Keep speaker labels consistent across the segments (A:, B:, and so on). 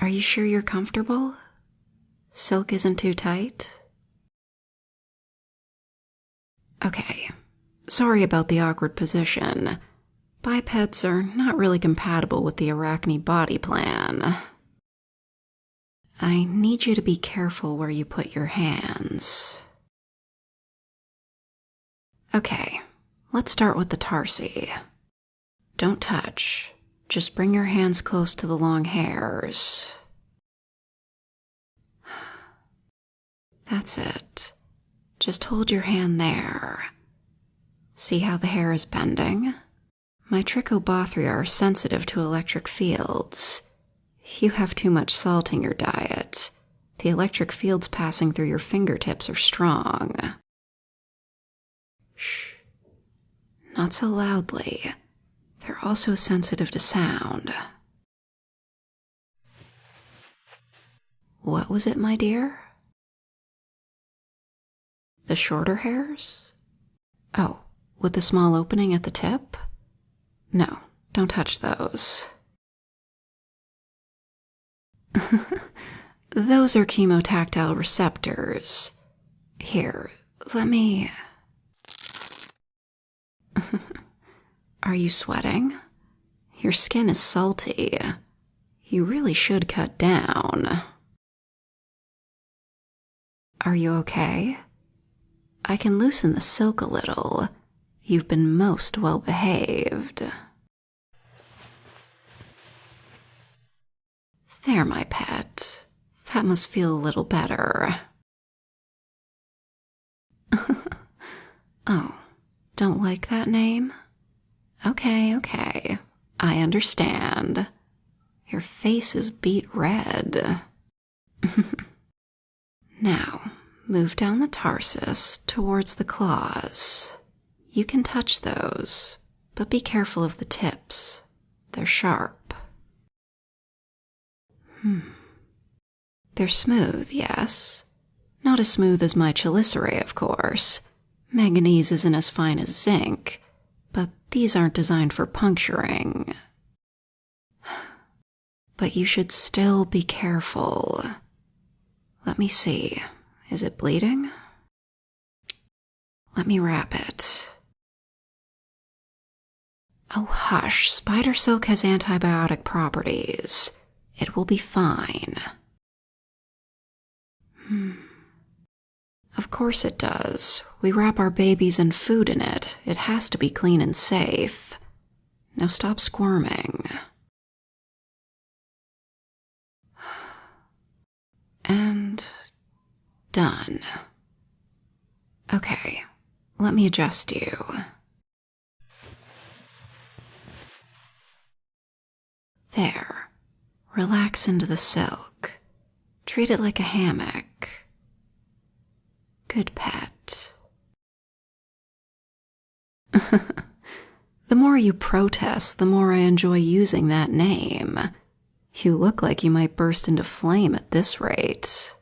A: Are you sure you're comfortable? Silk isn't too tight? Okay. Sorry about the awkward position. Bipeds are not really compatible with the Arachne body plan. I need you to be careful where you put your hands. Okay, let's start with the tarsi. Don't touch. Just bring your hands close to the long hairs. That's it. Just hold your hand there. See how the hair is bending? My trichobothria are sensitive to electric fields. You have too much salt in your diet. The electric fields passing through your fingertips are strong. Shh. Not so loudly. They're also sensitive to sound. What was it, my dear? The shorter hairs? Oh, with the small opening at the tip? No, don't touch those. Those are chemotactile receptors. Here, let me... Are you sweating? Your skin is salty. You really should cut down. Are you okay? I can loosen the silk a little. You've been most well behaved. There, my pet. That must feel a little better. Oh, don't like that name? Okay. I understand. Your face is beet red. Now, move down the tarsus towards the claws. You can touch those, but be careful of the tips. They're sharp. They're smooth, yes. Not as smooth as my chelicerae, of course. Manganese isn't as fine as zinc, but these aren't designed for puncturing. But you should still be careful. Let me see. Is it bleeding? Let me wrap it. Oh, hush. Spider silk has antibiotic properties. It will be fine. Of course it does. We wrap our babies and food in it. It has to be clean and safe. Now stop squirming. And done. Okay, let me adjust you. There. Relax into the silk. Treat it like a hammock. Good pet. The more you protest, the more I enjoy using that name. You look like you might burst into flame at this rate.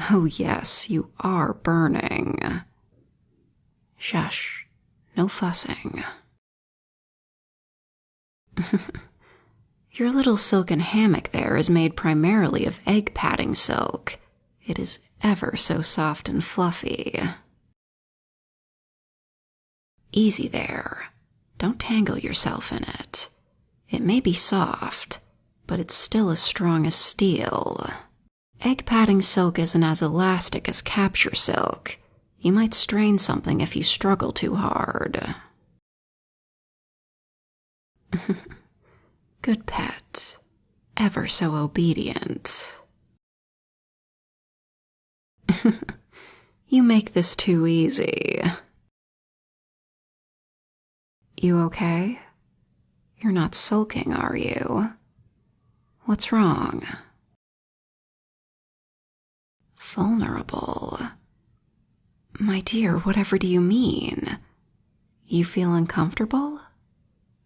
A: Oh yes, you are burning. Shush, no fussing. Your little silken hammock there is made primarily of egg padding silk. It is ever so soft and fluffy. Easy there. Don't tangle yourself in it. It may be soft, but it's still as strong as steel. Egg padding silk isn't as elastic as capture silk. You might strain something if you struggle too hard. Good pet. Ever so obedient. You make this too easy. You okay? You're not sulking, are you? What's wrong? Vulnerable. My dear, whatever do you mean? You feel uncomfortable?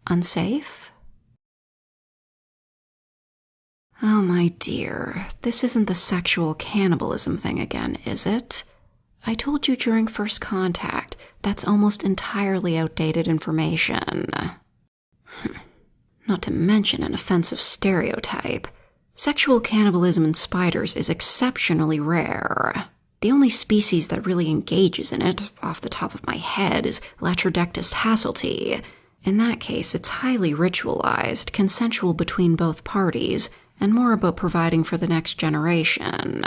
A: Unsafe? Oh, my dear, this isn't the sexual cannibalism thing again, is it? I told you during first contact, that's almost entirely outdated information. Not to mention an offensive stereotype. Sexual cannibalism in spiders is exceptionally rare. The only species that really engages in it, off the top of my head, is Latrodectus hasseltii. In that case, it's highly ritualized, consensual between both parties, and more about providing for the next generation.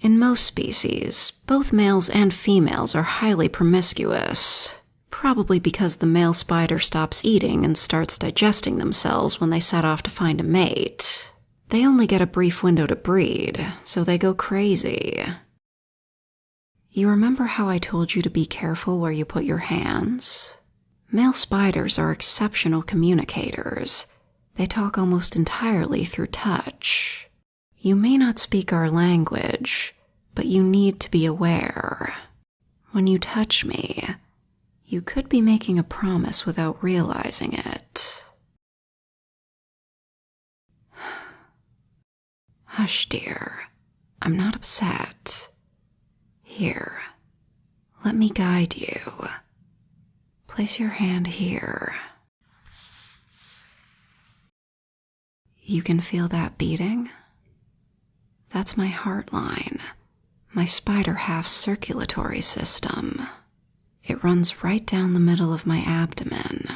A: In most species, both males and females are highly promiscuous, probably because the male spider stops eating and starts digesting themselves when they set off to find a mate. They only get a brief window to breed, so they go crazy. You remember how I told you to be careful where you put your hands? Male spiders are exceptional communicators. They talk almost entirely through touch. You may not speak our language, but you need to be aware. When you touch me, you could be making a promise without realizing it. Hush, dear. I'm not upset. Here, let me guide you. Place your hand here. You can feel that beating? That's my heart line, my spider half circulatory system. It runs right down the middle of my abdomen.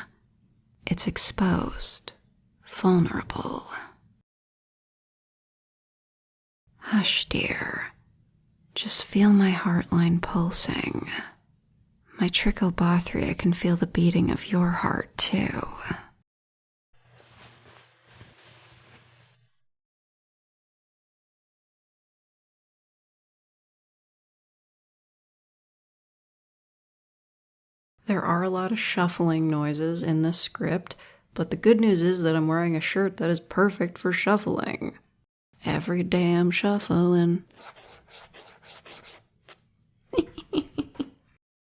A: It's exposed, vulnerable. Hush, dear. Just feel my heart line pulsing. My trichobothria can feel the beating of your heart, too. There are a lot of shuffling noises in this script, but the good news is that I'm wearing a shirt that is perfect for shuffling. Every day I'm shuffling.